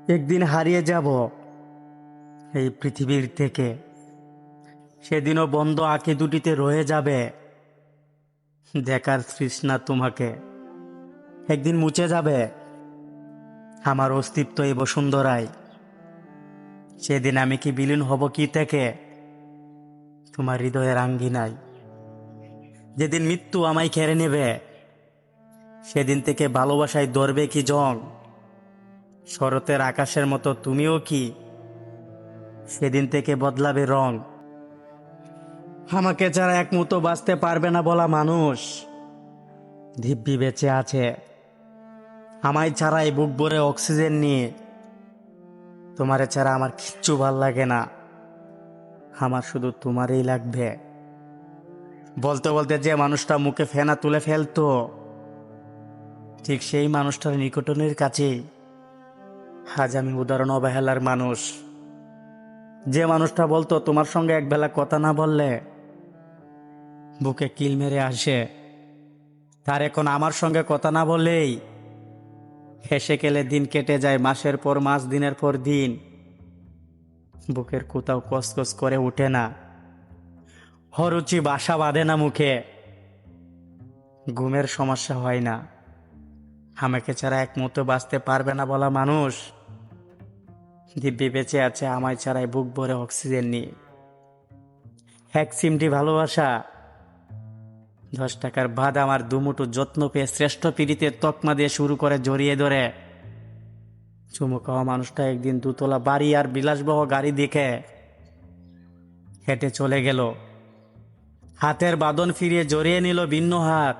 একদিন হারিয়ে যাব এই পৃথিবীর থেকে। সেদিনও বন্ধ আঁখি দুটিতে রয়ে যাবে দেখার তৃষ্ণা তোমাকে। একদিন মুছে যাবে আমার অস্তিত্ব এই বসুন্ধরায়। সেদিন আমি কি বিলীন হব কি থেকে তোমার হৃদয়ের আঙ্গিনায়। যেদিন মৃত্যু আমায় কেড়ে নেবে সেদিন থেকে ভালোবাসায় ধরবে কি জং। শরতের আকাশের মতো তুমিও কি সেদিন থেকে বদলাবে রং। আমাকে ছাড়া এক মুহূর্ত বাঁচতে পারবে না বলা মানুষ দিব্যি বেঁচে আছে। আমায় ছাড়াই বুক ভরে অক্সিজেন নিয়ে। তোমারে ছাড়া আমার কিচ্ছু ভাল লাগে না, আমার শুধু তোমারই লাগবে। বলতে বলতে যে মানুষটা মুখে ফেনা তুলে ফেলতো, ঠিক সেই মানুষটার নিকটনের কাছে আজ আমি উদাহরণ অবহেলার মানুষ। যে মানুষটা বলতো তোমার সঙ্গে একবেলা কথা না বললে বুকে কিল মেরে আসে, তার এখন আমার সঙ্গে কথা না বললেই হেসে খেলে দিন কেটে যায়, মাসের পর মাস, দিনের পর দিন। বুকের কোথাও কসকস করে উঠে না, অরুচি বাসা বাঁধে না মুখে, ঘুমের সমস্যা হয় না। আমাকে ছাড়া এক মুহূর্ত বাঁচতে পারবে না বলা মানুষ দিব্যি বেঁচে আছে আমায় ছাড়াই বুক ভরে অক্সিজেন নিয়ে। এক চিমটি ভালোবাসা 10 টাকার বাদ আমার দুমুঠো যত্ন পেয়ে শ্রেষ্ঠ পীড়িতের তকমা দিয়ে শুরু করে জড়িয়ে ধরে চুমু খাওয়া মানুষটা একদিন দুতলা বাড়ি আর বিলাসবহ গাড়ি দেখে হেঁটে চলে গেল। হাতের বাঁধন ফিরিয়ে জড়িয়ে নিল ভিন্ন হাত।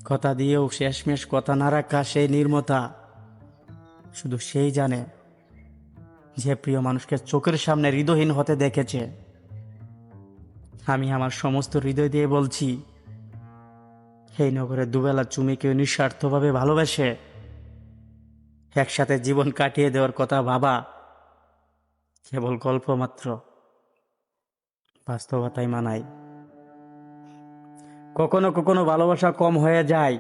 কথা দিয়েও শেষমেশ কথা না রাখা সেই নির্মতা শুধু সেই জানে যে প্রিয় মানুষকে চোখের সামনে হৃদয়হীন হতে দেখেছে। আমি আমার সমস্ত হৃদয় দিয়ে বলছি, এই নগরে দুবেলা চুমিকে নিঃস্বার্থভাবে ভালোবেসে একসাথে জীবন কাটিয়ে দেওয়ার কথা ভাবা কেবল গল্প মাত্র, বাস্তবতাই মানায়। কখনো কখনো ভালোবাসা কম হয়ে যায়,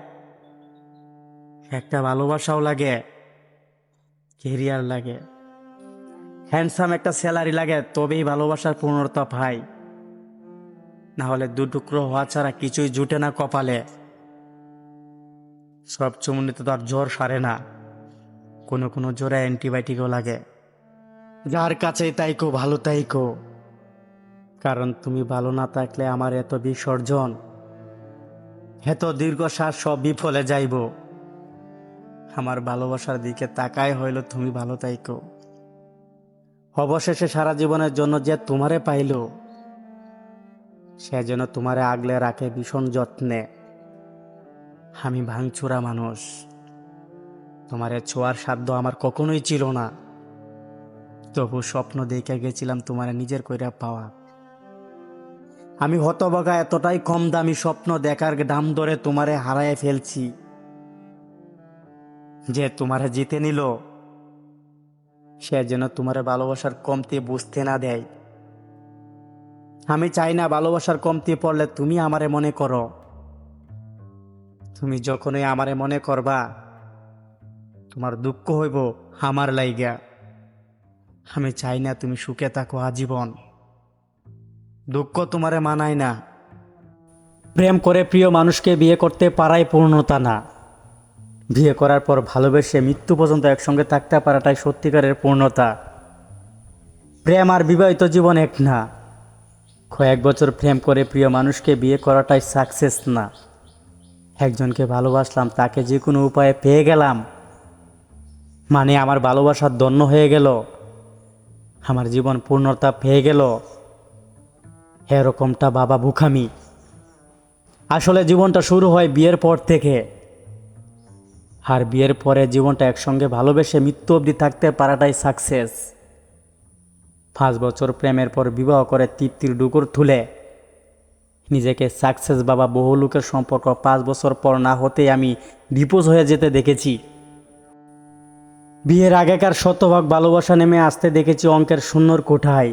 একটা ভালোবাসাও লাগে, কেরিয়ার লাগে, হ্যান্ডসাম একটা স্যালারি লাগে, তবেই ভালোবাসার পূর্ণতা পায়। না হলে দুটুকরো হওয়া ছাড়া কিছুই জুটে না কপালে। সব চুমুনিতে তো আর জ্বর সারে না, কোনো কোনো জ্বরে অ্যান্টিবায়োটিকও লাগে। যার কাছেই তাইকো ভালো তাইকো, কারণ তুমি ভালো না থাকলে আমার এত বিসর্জন, এত দীর্ঘশ্বাস সব বিফলে যাইব। আমার ভালোবাসার দিকে তাকায় হইল তুমি ভালো তাইকো। অবশেষে সারা জীবনের জন্য যে তোমারে পাইল, সে যেন তোমারে আগলে রাখে ভীষণ যত্নে। আমি ভাঙচুরা মানুষ, তোমারে ছোঁয়ার সাধ্য আমার কখনোই ছিল না, তবু স্বপ্ন দেখে গেছিলাম তোমারে নিজের কইরা পাওয়া। আমি হতভাগা, এতটাই কম দামি স্বপ্ন দেখার দাম ধরে তোমারে হারায় ফেলছি। যে তোমারে জিতে নিল, সে যেন তোমারে ভালোবাসার কমতি বুঝতে না দেয়। আমি চাই না ভালোবাসার কমতি পড়লে তুমি আমারে মনে করো। তুমি যখনই আমারে মনে করবা, তোমার দুঃখ হইব আমার লাইগা। আমি চাই না তুমি সুখে থাকো আজীবন, দুঃখ তোমারে মানায় না। প্রেম করে প্রিয় মানুষকে বিয়ে করতে পারাই পূর্ণতা না, বিয়ে করার পর ভালোবেসে মৃত্যু পর্যন্ত একসঙ্গে থাকতে পারাটাই সত্যিকারের পূর্ণতা। প্রেম আর বিবাহিত জীবন এক না, কয়েক বছর প্রেম করে প্রিয় মানুষকে বিয়ে করাটাই সাকসেস না। একজনকে ভালোবাসলাম, তাকে যে কোনো উপায়ে পেয়ে গেলাম, মানে আমার ভালোবাসার ধন্য হয়ে গেল, আমার জীবন পূর্ণতা পেয়ে গেল, এরকমটা বাবা বুখামি। আসলে জীবনটা শুরু হয় বিয়ের পর থেকে, আর বিয়ের পরে জীবনটা একসঙ্গে ভালোবেসে মৃত্যু অবধি থাকতে পারাটাই সাকসেস। 5 বছর প্রেমের পর বিবাহ করে তৃপ্তির ডুকুর তুলে নিজেকে সাকসেস বাবা বহু লোকের সম্পর্ক 5 বছর পর না হতেই আমি ডিপোজ হয়ে যেতে দেখেছি। বিয়ের আগেকার শতভাগ ভালোবাসা নেমে আসতে দেখেছি অঙ্কের শূন্যর কোঠায়।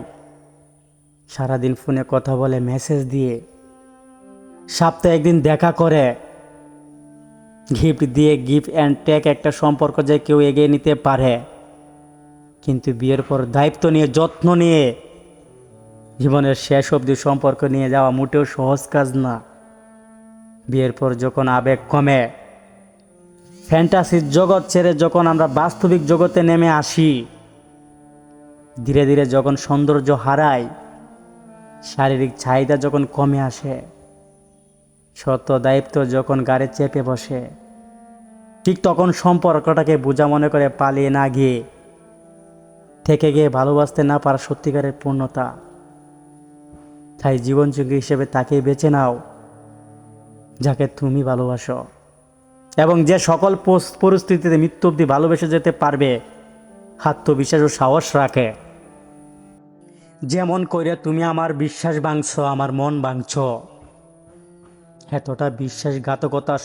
সারাদিন ফোনে কথা বলে, মেসেজ দিয়ে, সপ্তাহে একদিন দেখা করে, গিফট দিয়ে গিফট অ্যান্ড টেক একটা সম্পর্ক যে কেউ এগিয়ে নিতে পারে, কিন্তু বিয়ের পর দায়িত্ব নিয়ে যত্ন নিয়ে জীবনের শেষ অবধি সম্পর্ক নিয়ে যাওয়া মোটেও সহজ কাজ না। বিয়ের পর যখন আবেগ কমে, ফ্যান্টাসির জগৎ ছেড়ে যখন আমরা বাস্তবিক জগতে নেমে আসি, ধীরে ধীরে যখন সৌন্দর্য হারায়, শারীরিক চাহিদা যখন কমে আসে, সত্য দায়িত্ব যখন গাড়ি চেপে বসে, ঠিক তখন সম্পর্কটাকে বোঝা মনে করে পালিয়ে না গিয়ে থেকে গিয়ে ভালোবাসতে না পারা সত্যিকারের পূর্ণতা। তাই জীবনসঙ্গী হিসেবে তাকেই বেছে নাও যাকে তুমি ভালোবাসো, এবং যে সকল পরিস্থিতিতে মৃত্যু অবধি ভালোবেসে যেতে পারবে, আত্মবিশ্বাস ও সাহস রাখে। যেমন কইরা তুমি আমার বিশ্বাস ভাঙছ, আমার মন ভাঙছ, এতটা বিশ্বাসঘাতকতা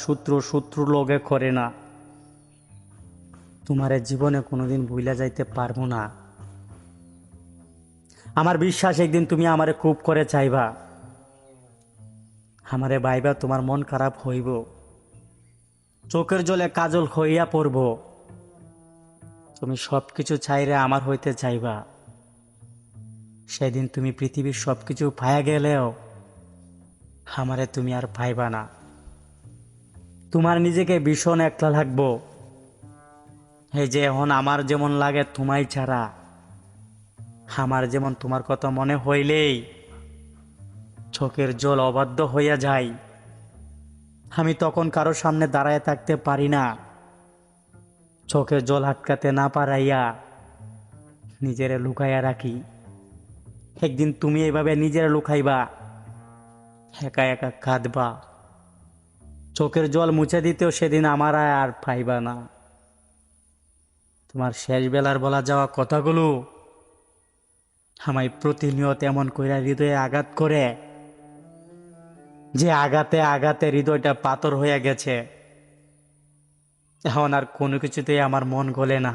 শত্রু লগে করে না। তোমার জীবনে কোনোদিন ভুলা যাইতে পারবো না। আমার বিশ্বাস একদিন তুমি আমারে খুব করে চাইবা, আমারে ভাইবা তোমার মন খারাপ হইব, চোখের জলে কাজল হইয়া পড়ব, তুমি সব কিছু চাইরে আমার হইতে চাইবা। সেদিন তুমি পৃথিবীর সব কিছু পায়া গেলেও আমারে তুমি আর পাইবা না। তোমার নিজেকে ভীষণ একলা লাগবো। এই যে এখন আমার যেমন লাগে তোমায় ছাড়া, আমার যেমন তোমার কথা মনে হইলেই চোখের জল অবাধ্য হইয়া যায়। আমি তখন কারো সামনে দাঁড়ায় থাকতে পারি না, চোখের জল আটকাতে না পারাইয়া নিজেরে লুকাইয়া রাখি। একদিন তুমি এভাবে নিজেরে লুকাইবা, একা একা কাঁদবা, চোখের জল মুছে দিতেও সেদিন আমার আর পাইবা না। তোমার শেষ বেলার বলা যাওয়া কথাগুলো আমায় প্রতিনিয়ত এমন কইরা হৃদয়ে আঘাত করে যে আঘাতে আঘাতে হৃদয়টা পাথর হয়ে গেছে। এখন আর কোনো কিছুতেই আমার মন গলে না।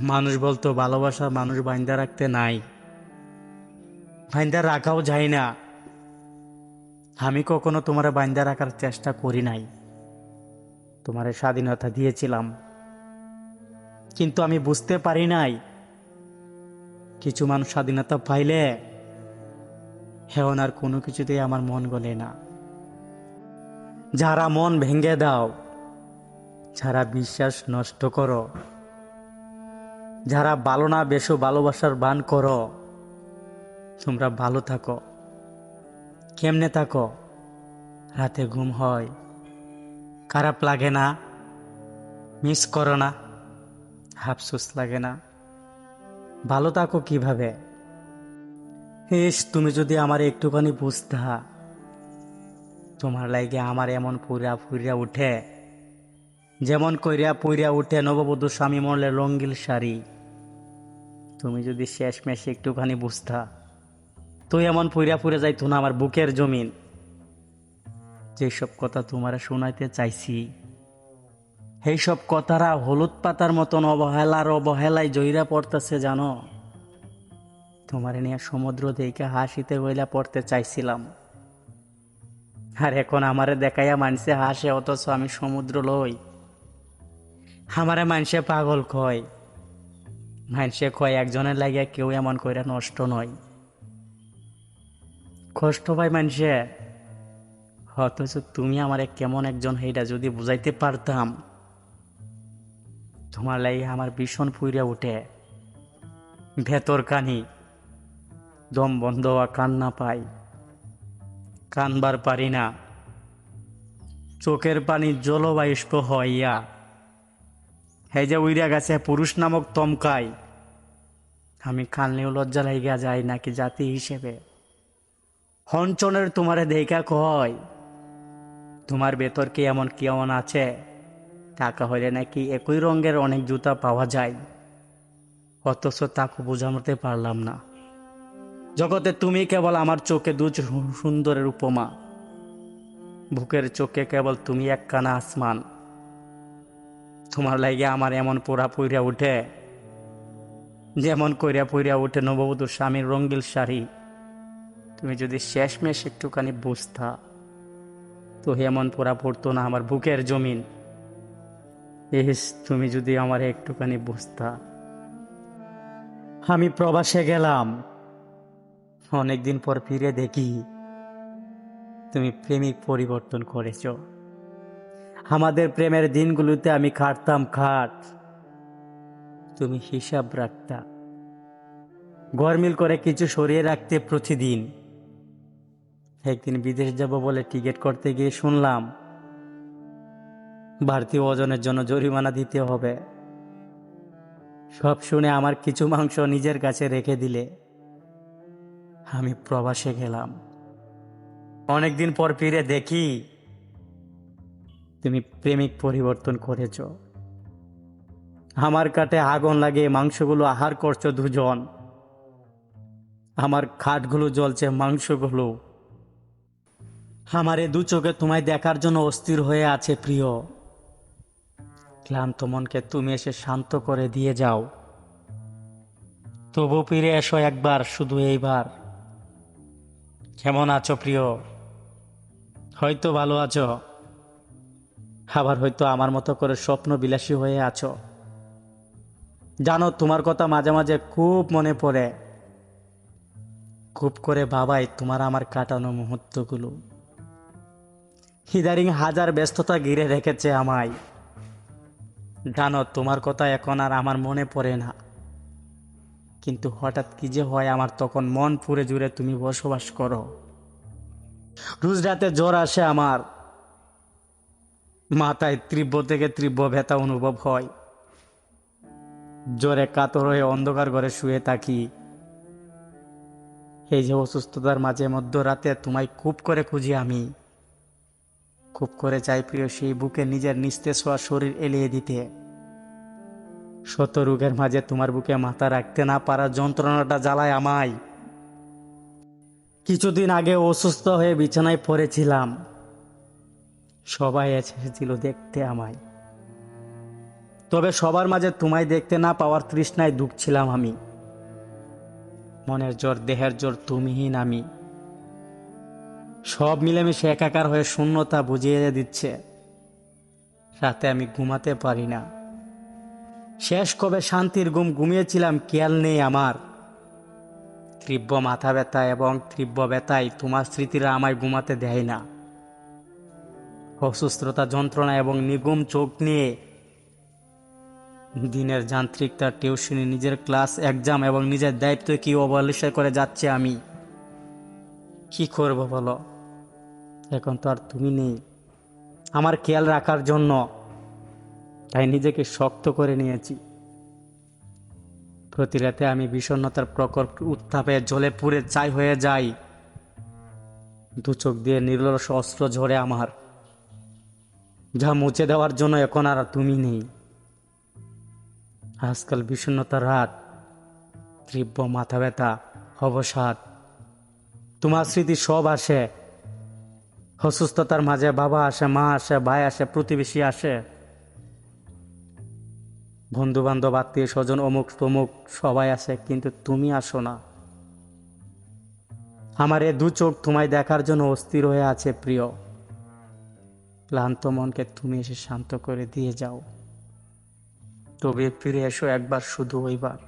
মানুষ বলতো ভালোবাসা মানুষ বাইন্দা রাখতে নাই, বাইন্দা রাখাও যায় না। আমি কখনো তোমার বাইন্দা রাখার চেষ্টা করি নাই। তোমার স্বাধীনতা দিয়েছিলাম, কিন্তু আমি বুঝতে পারি নাই কিছু মানুষ স্বাধীনতা পাইলে এখন আর কোনো কিছুতেই আমার মন গলে না। যারা মন ভেঙে দাও, যারা বিশ্বাস নষ্ট করো, যারা ভালো না বেশো ভালোবাসার বান করো, তোমরা ভালো থাকো। কেমনে থাকো? রাতে ঘুম হয়, খারাপ লাগে না, মিস করো না, আফসোস লাগে না, ভালো থাকো কিভাবে? তুমি যদি আমার একটুখানি বুঝতা, তোমার লাগে আমার এমন ফুরিয়া উঠে, যেমন কইরা পুইরা উঠে নববধূ স্বামী মরলে রঙ্গিল শাড়ি। তুমি যদি শেষমেশ একটুখানি বুঝতা, তুই এমন ফুরে যাইতো না আমার বুকের জমিন। যেসব কথা তোমার শোনাইতে চাইছি, এইসব কথারা হলুদ পাতার মতন অবহেলায় জয়রা পড়তেছে জানো। তোমার নিয়ে সমুদ্র দেখে হাসিতে গইলা পড়তে চাইছিলাম, আর এখন আমারে দেখাইয়া মানসে হাসে, অথচ আমি সমুদ্র লই। আমারে মানসে পাগল কয়, মানসে কয় একজনের লাগিয়া কেউ এমন কইরা নষ্ট নয়। কষ্ট পাই মানসে, অথচ তুমি আমারে কেমন একজন সেইটা যদি বুঝাইতে পারতাম। তোমার লাগে আমার ভীষণ ফুইরা উঠে, ভেতর কানি দম বন্ধ হওয়া, কান্না পাই, কানবার পারি না, চোখের পানি জলবাষ্প হইয়া এই যে উইরা গেছে পুরুষ নামক তমকাই। আমি কানলেও লজ্জা লাইগা যায় নাকি জাতি হিসেবে। হনচনের তোমারে দেখা কয়, তোমার ভেতর কি এমন কেমন আছে? টাকা হইলে নাকি একই রঙের অনেক জুতা পাওয়া যায়, অথচ তাকে বোঝাতে পারলাম না। জগতে তুমি কেবল আমার চোখে দু সুন্দরের উপমা, বুকের চোখে কেবল তুমি একখানা আসমান। তোমার লাগে আমার এমন পোড়া পুইরা উঠে, যেমন কইরা পুইরা উঠে নববধূর স্বামীর রঙ্গিল শাড়ি। তুমি যদি শেষমেশ একটুখানি বুঝতা, তো এমন পোড়া পড়তো না আমার বুকের জমিন। ইস, তুমি যদি আমার একটুখানি বুঝতা। আমি প্রবাসে গেলাম, অনেকদিন পর ফিরে দেখি তুমি প্রেমিক পরিবর্তন করেছ। আমাদের প্রেমের দিনগুলোতে আমি খাটতাম খাট, তুমি হিসাব রাখতা, গরমিল করে কিছু সরিয়ে রাখতে প্রতিদিন। একদিন বিদেশ যাব বলে টিকিট করতে গিয়ে শুনলাম ভারতীয় ওজনের জন্য জরিমানা দিতে হবে। সব শুনে আমার কিছু মাংস নিজের কাছে রেখে দিলে আমি প্রবাসে গেলাম। অনেকদিন পর ফিরে দেখি তুমি প্রেমিক পরিবর্তন করেছ। আমার কাটে আগুন লাগে মাংসগুলো আহার করছো দুজন, আমার খাটগুলো জ্বলছে মাংসগুলো। আমার এ দু চোখে তোমায় দেখার জন্য অস্থির হয়ে আছে প্রিয়। ক্লান্ত মনকে তুমি এসে শান্ত করে দিয়ে যাও। তবু ফিরে এসো একবার, শুধু এইবার। কেমন আছো প্রিয়? হয়তো ভালো আছো, আবার হয়তো আমার মতো করে স্বপ্ন বিলাসী হয়ে আছো। জানো, তোমার কথা মাঝে মাঝে খুব মনে পড়ে, খুব করে ভাবাই তোমার আমার কাটানো মুহূর্তগুলো। ইদারিং হাজার ব্যস্ততা ঘিরে রেখেছে আমায়। জানো, তোমার কথা এখন আর আমার মনে পড়ে না, কিন্তু হঠাৎ কি যে হয় আমার, তখন মন পুরে জুড়ে তুমি বসবাস করো। রোজ রাতে জ্বর আসে আমার, মাথায় তীব্র থেকে তীব্র ব্যথা অনুভব হয়। জ্বরে কাতর হয়ে অন্ধকার ঘরে শুয়ে থাকি। এই যে অসুস্থতার মাঝে মধ্যরাতে তোমায় খুব করে খুঁজি আমি, খুব করে চাই প্রিয় সেই বুকে নিজের নিস্তেজ হওয়া শরীর এলিয়ে দিতে। শত রোগের মাঝে তোমার বুকে মাথা রাখতে না পারার যন্ত্রণাটা জ্বালায় আমায়। কিছুদিন আগে অসুস্থ হয়ে বিছানায় পড়েছিলাম, সবাই এসেছিল দেখতে আমায়। তবে সবার মাঝে তোমায় দেখতে না পাওয়ার তৃষ্ণায় দুঃখছিলাম আমি। মনের জোর দেহের জোর তুমিহীন আমি, সব মিলেমিশে একাকার হয়ে শূন্যতা বুঝিয়ে দিচ্ছে। রাতে আমি ঘুমাতে পারি না। শেষ কবে শান্তির ঘুম ঘুমিয়েছিলাম খেয়াল নেই আমার। তীব্র মাথা ব্যথা এবং তীব্র ব্যথায় তোমার স্মৃতিরা আমায় ঘুমাতে দেয় না। অসুস্থতা, যন্ত্রণা এবং নিগুম চোখ নিয়ে দিনের যান্ত্রিকতা, টিউশনি, নিজের ক্লাস, এক্সাম এবং নিজের দায়িত্ব কি অবহেলা করে যাচ্ছে আমি। কি করব বলো? এখন তো আর তুমি নেই আমার খেয়াল রাখার জন্য, তাই নিজেকে শক্ত করে নিয়েছি। প্রতি রাতে আমি বিষণ্ণতার প্রকট উত্তাপে জ্বলে পুড়ে ছাই হয়ে যাই। দু চোখ দিয়ে নির্লস অস্ত্র ঝরে আমার, যা মুছে দেওয়ার জন্য এখন আর তুমি নেই। আজকাল বিষণ্ণতার রাত, তীব্র মাথা ব্যথা, অবসাদ, তোমার স্মৃতি সব আসে। অসুস্থতার মাঝে বাবা আসে, মা আসে, ভাই আসে, প্রতিবেশী আসে, বন্ধু বান্ধব, আত্মীয় স্বজন, অমুক তমুক সবাই আসে, কিন্তু তুমি আসো না। আমার এ দু চোখ তোমায় দেখার জন্য অস্থির হয়ে আছে প্রিয়। ক্লান্ত মনকে তুমি এসে শান্ত করে দিয়ে যাও। তবে ফিরে এসো একবার, শুধু ওইবার।